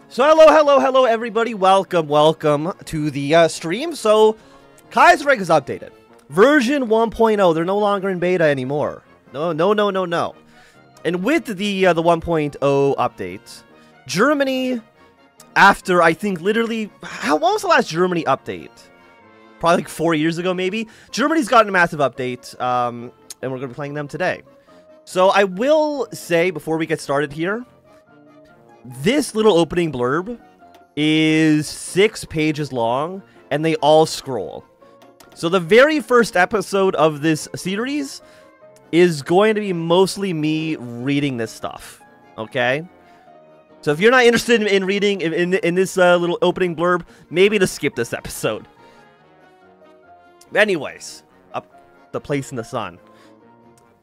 So hello everybody, welcome to the stream. So Kaiserreich is updated. Version 1.0, they're no longer in beta anymore. No. And with the 1.0 update, Germany, after I think literally, what was the last Germany update? Probably like 4 years ago maybe. Germany's gotten a massive update, and we're going to be playing them today. So I will say, before we get started here, this little opening blurb is 6 pages long, and they all scroll. So the very first episode of this series is going to be mostly me reading this stuff, okay? So if you're not interested in reading in this little opening blurb, maybe just skip this episode. Anyways, the place in the sun.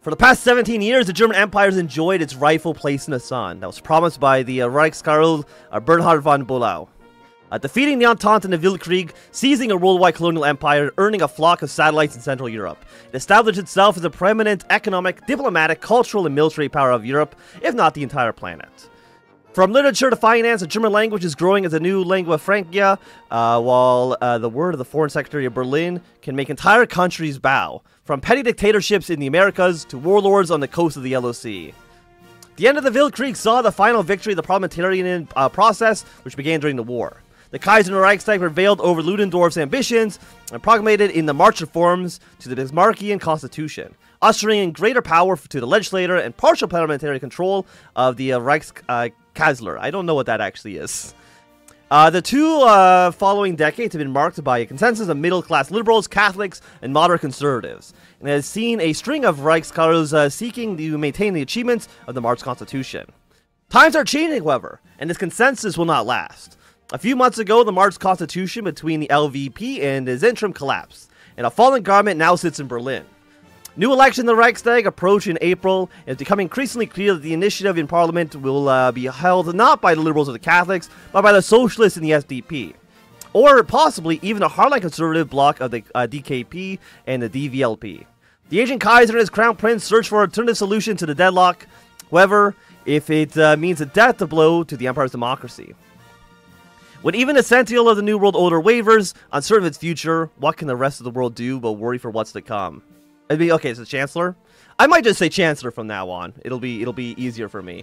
For the past 17 years, the German Empire has enjoyed its rightful place in the sun that was promised by the Reichskarl Bernhard von Bülow. Defeating the Entente in the Weltkrieg, seizing a worldwide colonial empire, and earning a flock of satellites in Central Europe. It established itself as a preeminent economic, diplomatic, cultural, and military power of Europe, if not the entire planet. From literature to finance, the German language is growing as a new lingua franca, while the word of the Foreign Secretary of Berlin can make entire countries bow, from petty dictatorships in the Americas to warlords on the coast of the Yellow Sea. The end of the Weltkrieg saw the final victory of the parliamentarian process, which began during the war. The Kaiser and Reichstag prevailed over Ludendorff's ambitions and proclaimed in the March reforms to the Bismarckian Constitution, ushering in greater power to the legislature and partial parliamentary control of the Reichskanzler. I don't know what that actually is. The two following decades have been marked by a consensus of middle-class liberals, Catholics, and moderate conservatives, and has seen a string of Reichskarls seeking to maintain the achievements of the March Constitution. Times are changing, however, and this consensus will not last. A few months ago, the March Constitution between the LVP and his interim collapsed, and a fallen government now sits in Berlin. New election in the Reichstag approach in April, and it's becoming increasingly clear that the initiative in Parliament will be held not by the Liberals or the Catholics, but by the Socialists and the SDP. Or possibly even a hardline conservative bloc of the DKP and the DVLP. The aging Kaiser and his crown prince search for an alternative solution to the deadlock, however, if it means a death blow to the empire's democracy. When even the sentinel of the New World Order wavers, uncertain of its future, what can the rest of the world do but worry for what's to come? It'd be, okay, so Chancellor? I might just say Chancellor from now on. It'll be easier for me.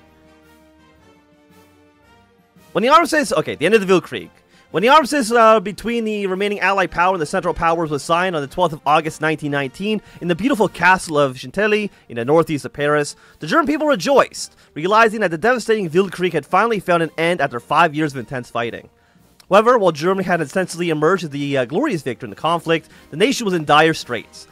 When the armistice, okay, the end of the Weltkrieg. When the armistice between the remaining Allied power and the Central Powers was signed on the 12th of August 1919 in the beautiful castle of Chantilly in the northeast of Paris, the German people rejoiced, realizing that the devastating Weltkrieg had finally found an end after 5 years of intense fighting. However, while Germany had essentially emerged as the glorious victor in the conflict, the nation was in dire straits.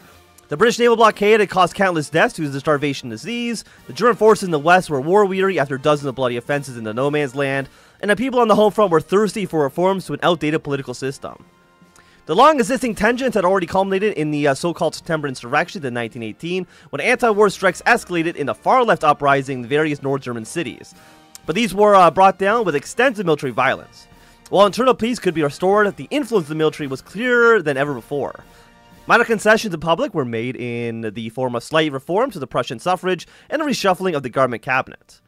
The British naval blockade had caused countless deaths due to the starvation disease, the German forces in the west were war-weary after dozens of bloody offenses in the no-man's land, and the people on the home front were thirsty for reforms to an outdated political system. The long-existing tensions had already culminated in the so-called September insurrection in 1918, when anti-war strikes escalated in the far-left uprising in various North German cities. But these were brought down with extensive military violence. While internal peace could be restored, the influence of the military was clearer than ever before. Minor concessions to the public were made in the form of slight reforms to the Prussian suffrage and a reshuffling of the government cabinet.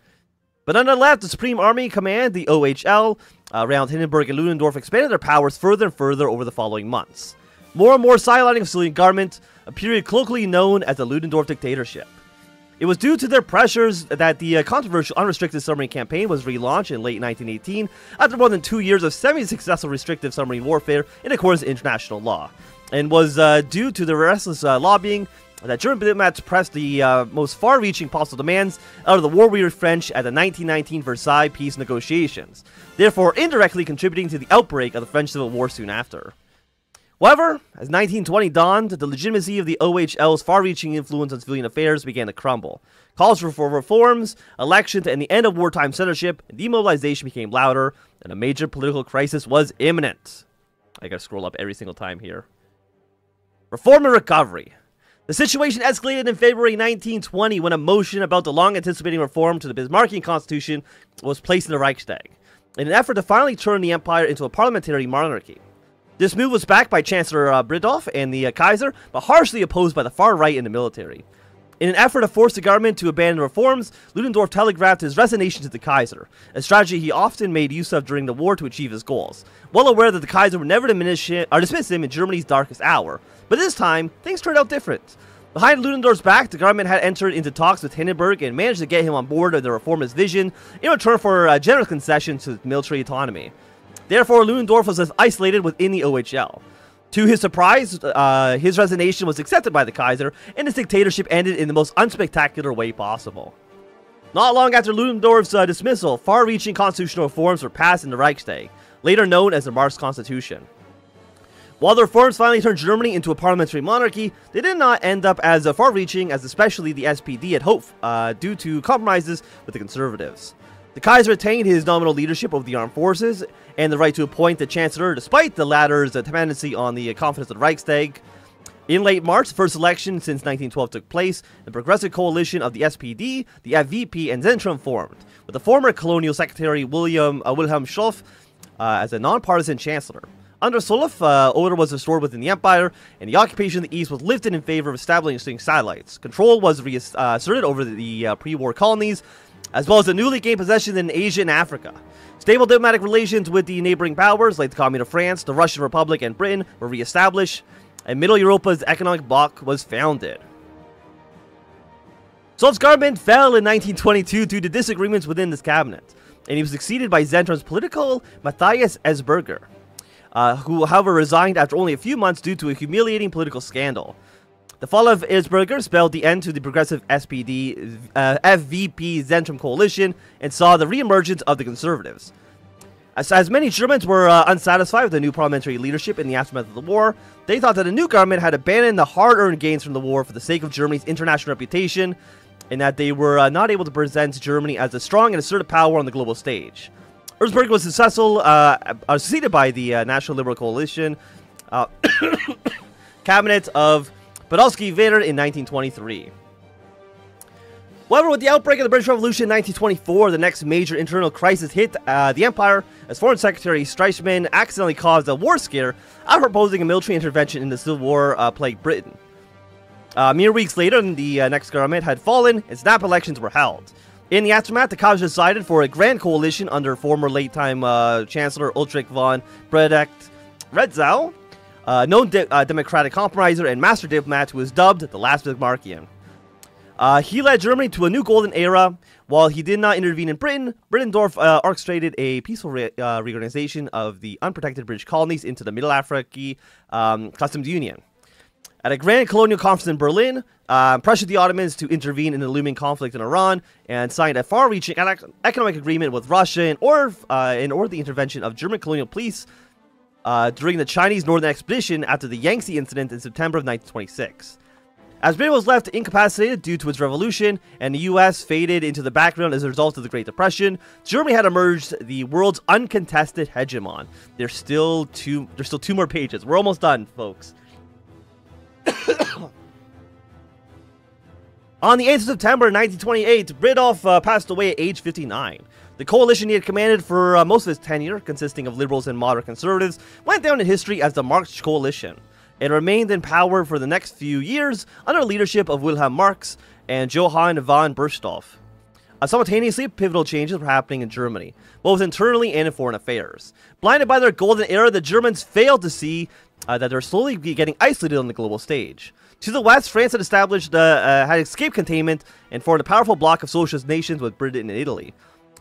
But on the left, the Supreme Army Command, the OHL, around Hindenburg and Ludendorff expanded their powers further and further over the following months. More and more sidelining of civilian government, a period colloquially known as the Ludendorff dictatorship. It was due to their pressures that the controversial unrestricted submarine campaign was relaunched in late 1918 after more than 2 years of semi-successful restrictive submarine warfare in accordance with international law, and was due to the restless lobbying that German diplomats pressed the most far-reaching possible demands out of the war-weary French at the 1919 Versailles peace negotiations, therefore indirectly contributing to the outbreak of the French Civil War soon after. However, as 1920 dawned, the legitimacy of the OHL's far-reaching influence on civilian affairs began to crumble. Calls for reforms, elections, and the end of wartime censorship and demobilization became louder, and a major political crisis was imminent. I gotta scroll up every single time here. Reform and recovery. The situation escalated in February 1920 when a motion about the long-anticipated reform to the Bismarckian Constitution was placed in the Reichstag, in an effort to finally turn the empire into a parliamentary monarchy. This move was backed by Chancellor Bridolf and the Kaiser, but harshly opposed by the far right and the military. In an effort to force the government to abandon reforms, Ludendorff telegraphed his resignation to the Kaiser, a strategy he often made use of during the war to achieve his goals, well aware that the Kaiser would never dismiss him in Germany's darkest hour. But this time, things turned out different. Behind Ludendorff's back, the government had entered into talks with Hindenburg and managed to get him on board of the reformist vision in return for generous concessions to military autonomy. Therefore, Ludendorff was isolated within the OHL. To his surprise, his resignation was accepted by the Kaiser, and his dictatorship ended in the most unspectacular way possible. Not long after Ludendorff's dismissal, far-reaching constitutional reforms were passed in the Reichstag, later known as the Marx Constitution. While the reforms finally turned Germany into a parliamentary monarchy, they did not end up as far-reaching as especially the SPD had hoped, due to compromises with the conservatives. The Kaiser retained his nominal leadership over the armed forces and the right to appoint the Chancellor despite the latter's dependency on the confidence of the Reichstag. In late March, the first election since 1912 took place. The progressive coalition of the SPD, the FVP, and Zentrum formed, with the former colonial secretary Wilhelm Schulff as a non-partisan chancellor. Under Schulff, order was restored within the empire, and the occupation of the east was lifted in favor of establishing satellites. Control was reasserted over the pre-war colonies, as well as the newly gained possessions in Asia and Africa. Stable diplomatic relations with the neighboring powers, like the Communist of France, the Russian Republic, and Britain, were re-established, and Middle Europa's economic bloc was founded. Schulff's government fell in 1922 due to disagreements within this cabinet, and he was succeeded by Zentrum's political Matthias Esberger, who however resigned after only a few months due to a humiliating political scandal. The fall of Esberger spelled the end to the progressive SPD FVP Zentrum coalition and saw the re-emergence of the conservatives. As many Germans were unsatisfied with the new parliamentary leadership in the aftermath of the war, they thought that the new government had abandoned the hard-earned gains from the war for the sake of Germany's international reputation, and that they were not able to present Germany as a strong and assertive power on the global stage. Esberger was succeeded by the National Liberal Coalition cabinet of Podolsky-Wetter in 1923. However, with the outbreak of the British Revolution in 1924, the next major internal crisis hit the empire as Foreign Secretary Stresemann accidentally caused a war scare after proposing a military intervention in the Civil War plagued Britain. Mere weeks later, the next government had fallen and snap elections were held. In the aftermath, the Kaiser decided for a grand coalition under former late-time Chancellor Ulrich von Bredeck-Retzow, known democratic compromiser and master diplomat who was dubbed the last Bismarckian. He led Germany to a new golden era. While he did not intervene in Britain, Ludendorff orchestrated a peaceful reorganization of the unprotected British colonies into the Middle Africa Customs Union. At a grand colonial conference in Berlin, pressured the Ottomans to intervene in the looming conflict in Iran and signed a far-reaching economic agreement with Russia in order the intervention of German colonial police during the Chinese Northern Expedition after the Yangtze incident in September of 1926. As Britain was left incapacitated due to its revolution, and the US faded into the background as a result of the Great Depression, Germany had emerged the world's uncontested hegemon. There's still two more pages. We're almost done, folks. On the 8th of September 1928, Bridolf passed away at age 59. The coalition he had commanded for most of his tenure, consisting of liberals and moderate conservatives, went down in history as the Marx Coalition. It remained in power for the next few years under the leadership of Wilhelm Marx and Johann von Bernstorff. Simultaneously, pivotal changes were happening in Germany, both internally and in foreign affairs. Blinded by their golden era, the Germans failed to see that they're slowly getting isolated on the global stage. To the west, France had had escaped containment and formed a powerful bloc of socialist nations with Britain and Italy.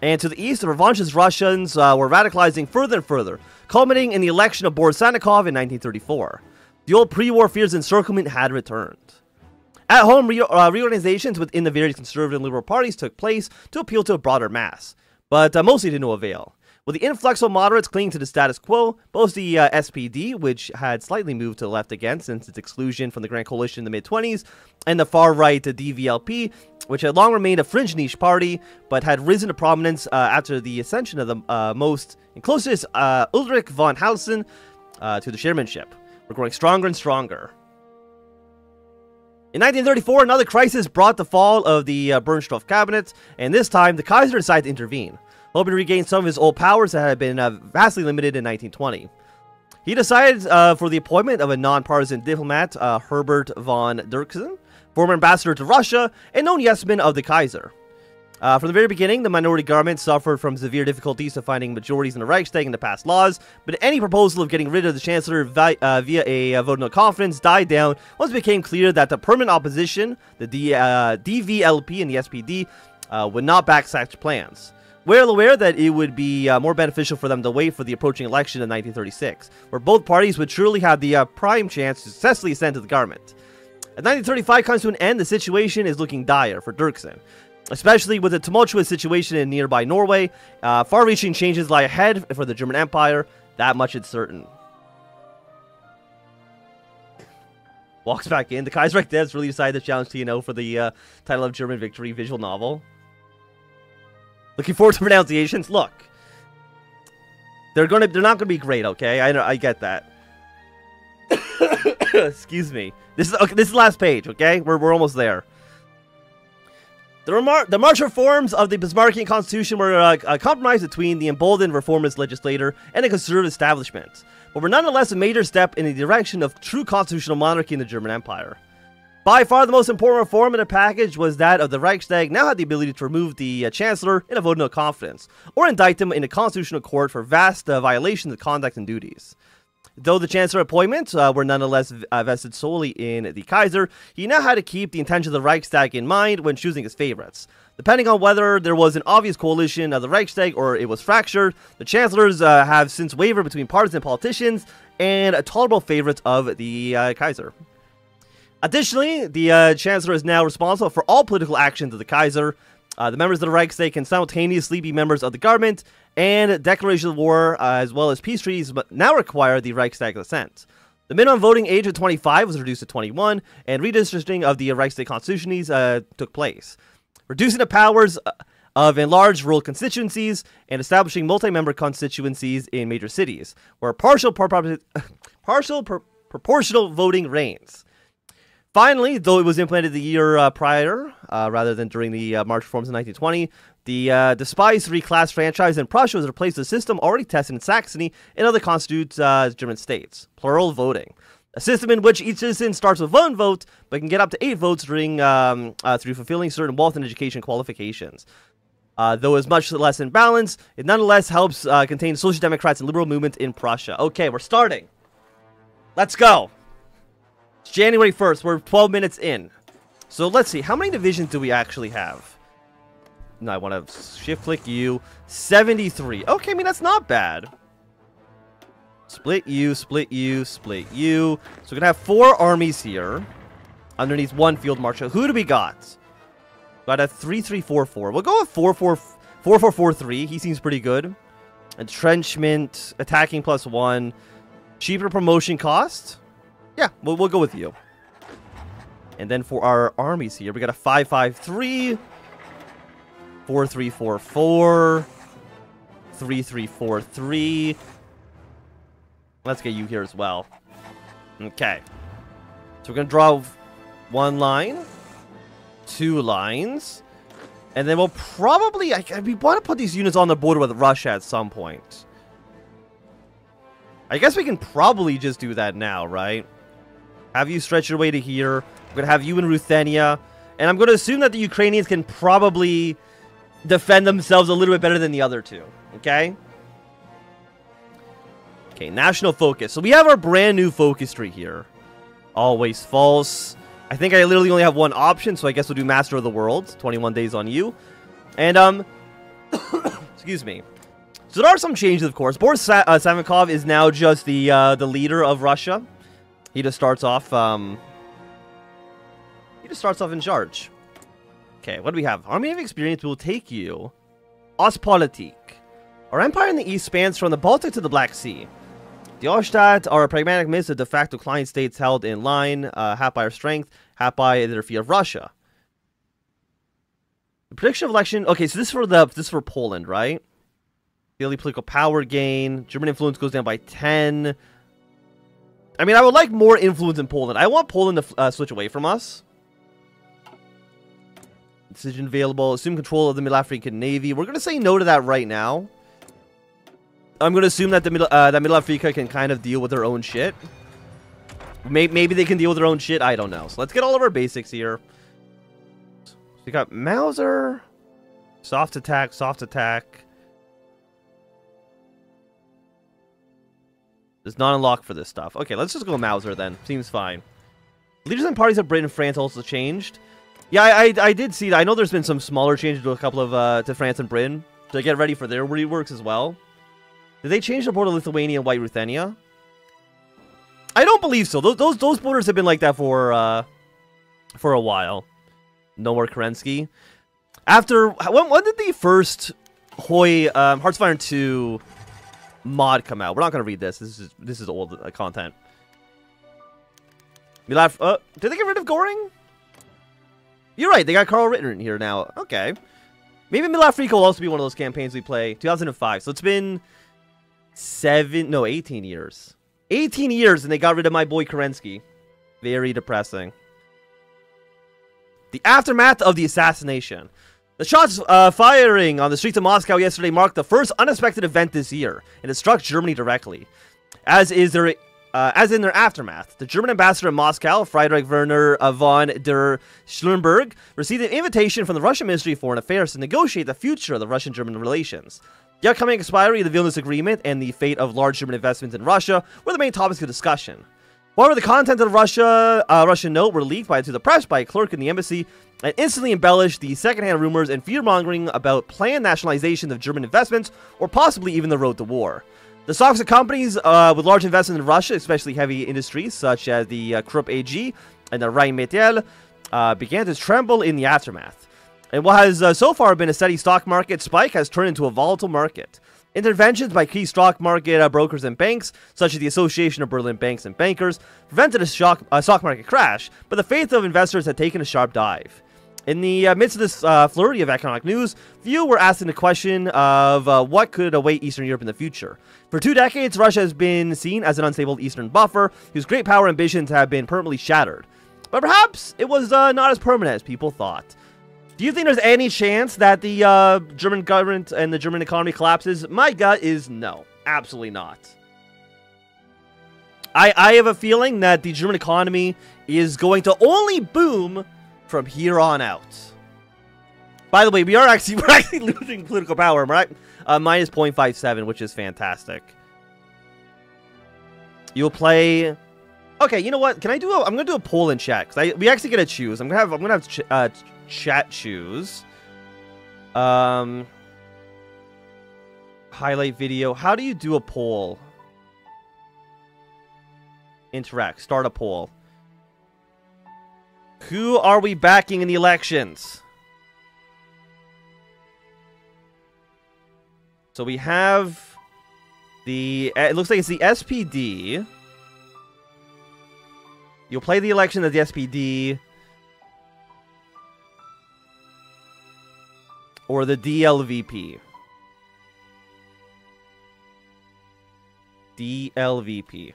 And to the east, the revanchist Russians were radicalizing further and further, culminating in the election of Boris Sannikov in 1934. The old pre-war fears of encirclement had returned. At home, reorganizations within the various conservative and liberal parties took place to appeal to a broader mass, but mostly to no avail. With the influx of moderates clinging to the status quo, both the SPD, which had slightly moved to the left again since its exclusion from the Grand Coalition in the mid-20s, and the far-right DVLP, which had long remained a fringe niche party, but had risen to prominence after the ascension of the most and closest Ulrich von Halsen to the chairmanship, were growing stronger and stronger. In 1934, another crisis brought the fall of the Bernstorff cabinet, and this time the Kaiser decided to intervene, hoping to regain some of his old powers that had been vastly limited in 1920. He decided for the appointment of a non-partisan diplomat, Herbert von Dirksen, former ambassador to Russia, and known yes-man of the Kaiser. From the very beginning, the minority government suffered from severe difficulties of finding majorities in the Reichstag and to pass laws, but any proposal of getting rid of the Chancellor via a vote of no confidence died down once it became clear that the permanent opposition, the DVLP and the SPD, would not back such plans. Well aware that it would be more beneficial for them to wait for the approaching election in 1936, where both parties would surely have the prime chance to successfully ascend to the government. As 1935 comes to an end, the situation is looking dire for Dirksen. Especially with the tumultuous situation in nearby Norway, far-reaching changes lie ahead for the German Empire, that much is certain. Walks back in. The Kaiserreich devs really decided to challenge TNO for the title of German Victory visual novel. Looking forward to pronunciations. Look, they're not gonna be great, okay? I get that. Excuse me. This is the last page, okay? We're almost there. The March reforms of the Bismarckian Constitution were a compromise between the emboldened reformist legislator and the conservative establishment, but were nonetheless a major step in the direction of true constitutional monarchy in the German Empire. By far the most important reform in the package was that of the Reichstag now had the ability to remove the Chancellor in a vote of no confidence, or indict him in a constitutional court for vast violations of conduct and duties. Though the Chancellor appointments were nonetheless vested solely in the Kaiser, he now had to keep the intention of the Reichstag in mind when choosing his favorites. Depending on whether there was an obvious coalition of the Reichstag or it was fractured, the Chancellors have since wavered between partisan politicians and tolerable favorites of the Kaiser. Additionally, the Chancellor is now responsible for all political actions of the Kaiser. The members of the Reichstag can simultaneously be members of the government, and declaration of war, as well as peace treaties, now require the Reichstag's assent. The minimum voting age of 25 was reduced to 21, and redistricting of the Reichstag constituencies took place, reducing the powers of enlarged rural constituencies and establishing multi-member constituencies in major cities, where partial proportional voting reigns. Finally, though it was implemented the year prior, rather than during the March reforms in 1920, the despised three-class franchise in Prussia was replaced with a system already tested in Saxony and other constitute German states: plural voting. A system in which each citizen starts with one vote, but can get up to 8 votes during, through fulfilling certain wealth and education qualifications. Though it's much less in balance, it nonetheless helps contain social democrats and liberal movement in Prussia. Okay, we're starting. Let's go. It's January 1st. We're 12 minutes in. So let's see. How many divisions do we actually have? No, I want to shift-click U. 73. Okay, I mean, that's not bad. Split U, split U, split U. So we're going to have 4 armies here underneath 1 field marshal. Who do we got? Got a 3-3-4-4. We'll go with 4-4-4-3. He seems pretty good. Entrenchment, attacking +1. Cheaper promotion cost. Yeah, we'll go with you. And then for our armies here, we got a 5-5-3, 4-3-4-4, 3-3-4-3. Let's get you here as well. Okay. So we're going to draw 1 line, 2 lines, and then we'll probably... we want to put these units on the border with Russia at some point. I guess we can probably just do that now, right? Have you stretch your way to here. We're going to have you in Ruthenia. And I'm going to assume that the Ukrainians can probably defend themselves a little bit better than the other two. Okay? Okay, national focus. So we have our brand new focus tree here. Always false. I think I literally only have 1 option, so I guess we'll do Master of the World. 21 days on you. And, excuse me. So there are some changes, of course. Boris Savinkov is now just the leader of Russia. He just starts off, in charge. Okay, what do we have? Army of Experience will take you. Ostpolitik. Our empire in the east spans from the Baltic to the Black Sea. The Oststadt are a pragmatic mix of de facto client states held in line, half by our strength, half by their fear of Russia. The prediction of election. Okay, so this is for Poland, right? Daily political power gain. German influence goes down by 10. I mean, I would like more influence in Poland. I want Poland to switch away from us. Decision available. Assume control of the Middle African Navy. We're going to say no to that right now. I'm going to assume that the Middle Africa can kind of deal with their own shit. Maybe they can deal with their own shit. I don't know. So let's get all of our basics here. So we got Mauser, soft attack, soft attack. Does not unlock for this stuff. Okay, let's just go Mauser then. Seems fine. Leaders and parties of Britain and France also changed. Yeah, I did see that. I know there's been some smaller changes to a couple of to France and Britain to get ready for their reworks as well. Did they change the border of Lithuania and White Ruthenia? I don't believe so. Those borders have been like that for a while. No more Kerensky. After when did the first Hoi Heartsfire 2 mod come out? We're not gonna read this. This is old content. Did they get rid of Goring? You're right. They got Carl Rittner here now. Okay. Maybe Milafrico will also be one of those campaigns we play. 2005. So it's been 18 years. 18 years and they got rid of my boy Kerensky. Very depressing. The aftermath of the assassination. The shots firing on the streets of Moscow yesterday marked the first unexpected event this year, and it struck Germany directly. As in their aftermath, the German ambassador in Moscow, Friedrich Werner von der Schlumberg, received an invitation from the Russian Ministry of Foreign Affairs to negotiate the future of the Russian-German relations. The upcoming expiry of the Vilnius Agreement and the fate of large German investments in Russia were the main topics of discussion. However, the content of the Russian note were leaked to the press by a clerk in the embassy and instantly embellished the secondhand rumors and fear-mongering about planned nationalization of German investments or possibly even the road to war. The stocks of companies with large investments in Russia, especially heavy industries such as the Krupp AG and the Rheinmetall, began to tremble in the aftermath. And what has so far been a steady stock market spike has turned into a volatile market. Interventions by key stock market brokers and banks, such as the Association of Berlin Banks and Bankers, prevented a stock market crash, but the faith of investors had taken a sharp dive. In the midst of this flurry of economic news, few were asking the question of what could await Eastern Europe in the future. For 2 decades, Russia has been seen as an unstable Eastern buffer, whose great power ambitions have been permanently shattered. But perhaps it was not as permanent as people thought. Do you think there's any chance that the German government and the German economy collapses? My gut is no. Absolutely not. I have a feeling that the German economy is going to only boom from here on out. By the way, we're actually losing political power. We're at minus 0.57, which is fantastic. You'll play. Okay, you know what? Can I do? I'm gonna do a poll in chat because we actually get to choose. I'm gonna have chat choose. Highlight video. How do you do a poll? Interact. Start a poll. Who are we backing in the elections? So we have the... It looks like it's the SPD. You'll play the election of the SPD. Or the DLVP. DLVP.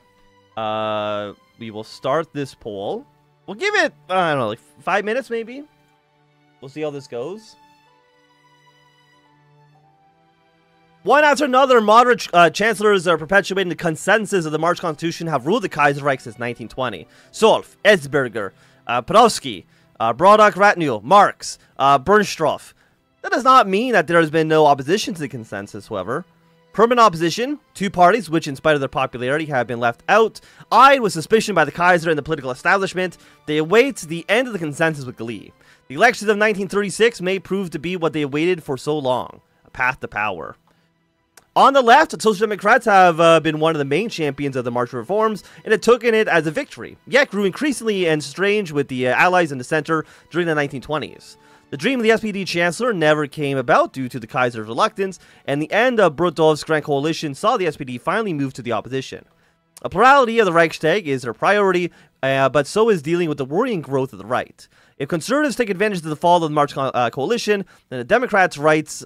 We will start this poll. We'll give it, I don't know, like 5 minutes maybe? We'll see how this goes. One after another, moderate chancellors are perpetuating the consensus of the March Constitution have ruled the Kaiserreich since 1920. Solf, Etzberger, Podolsky, Brodock Ratnul, Marx, Bernstorff. That does not mean that there has been no opposition to the consensus, however. Permanent opposition, 2 parties, which in spite of their popularity have been left out, eyed with suspicion by the Kaiser and the political establishment, they await the end of the consensus with glee. The elections of 1936 may prove to be what they awaited for so long, a path to power. On the left, Social Democrats have been one of the main champions of the March reforms, and had taken it as a victory, yet grew increasingly and strange with the allies in the center during the 1920s. The dream of the SPD Chancellor never came about due to the Kaiser's reluctance, and the end of Bruttov's Grand Coalition saw the SPD finally move to the opposition. A plurality of the Reichstag is their priority, but so is dealing with the worrying growth of the right. If conservatives take advantage of the fall of the March Coalition, then the democratic rights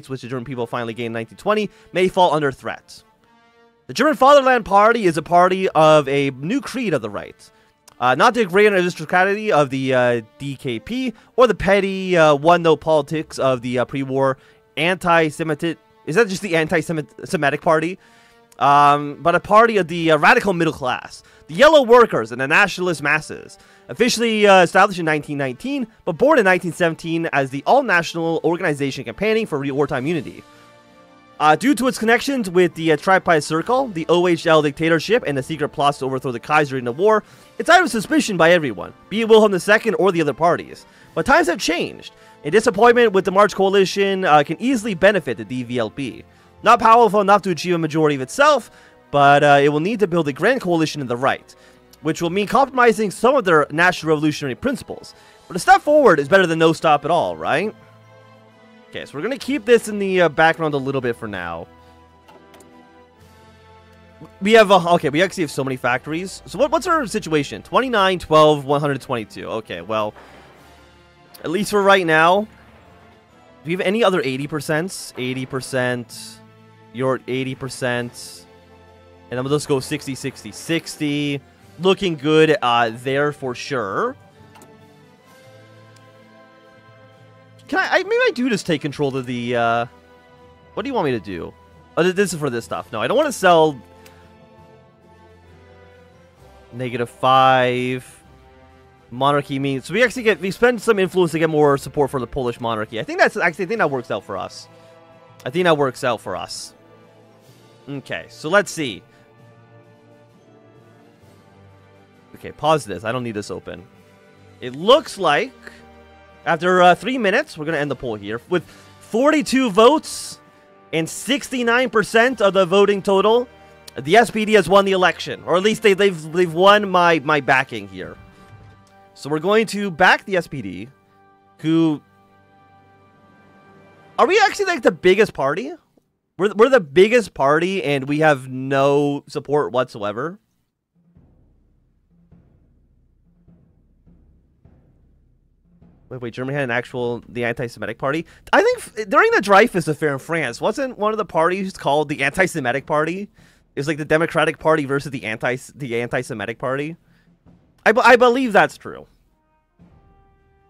which the German people finally gained in 1920 may fall under threat. The German Fatherland Party is a party of a new creed of the right. Not the great aristocracy of the DKP, or the petty one-note politics of the pre-war anti-Semitic... Is that just the anti-Semitic party? but a party of the radical middle class, the yellow workers and the nationalist masses. Officially established in 1919, but born in 1917 as the all-national organization campaigning for wartime unity. Due to its connections with the Tripartite Circle, the OHL dictatorship, and the secret plots to overthrow the Kaiser in the war, it's out of suspicion by everyone, be it Wilhelm II or the other parties. But times have changed, and disappointment with the March Coalition can easily benefit the DVLP. Not powerful enough to achieve a majority of itself, but it will need to build a grand coalition in the right, which will mean compromising some of their national revolutionary principles. But a step forward is better than no stop at all, right? Okay, so we're going to keep this in the background a little bit for now. We have, okay, we actually have so many factories. So what's our situation? 29, 12, 122. Okay, well, at least for right now. Do we have any other 80%? 80%. You're at 80%. And then we'll just go 60, 60, 60. Looking good there for sure. Can maybe I do just take control of the, what do you want me to do? Oh, this is for this stuff. No, I don't want to sell -5. Monarchy means, so we spend some influence to get more support for the Polish monarchy. I think that works out for us. I think that works out for us. Okay, so let's see. Okay, pause this. I don't need this open. It looks like after 3 minutes, we're going to end the poll here. With 42 votes and 69% of the voting total, the SPD has won the election. Or at least they've won my backing here. So we're going to back the SPD, who... Are we actually like the biggest party? We're the biggest party and we have no support whatsoever. Wait, Germany had an actual, the anti-Semitic party? I think during the Dreyfus affair in France, wasn't one of the parties called the anti-Semitic party? It was like the Democratic Party versus the anti-Semitic party. I believe that's true.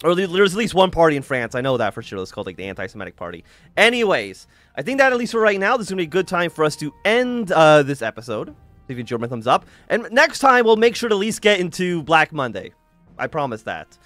Or there's at least one party in France, I know that for sure, that's called like the anti-Semitic party. Anyways, I think that at least for right now, this is going to be a good time for us to end this episode. If you enjoyed my thumbs up. And next time, we'll make sure to at least get into Black Monday. I promise that.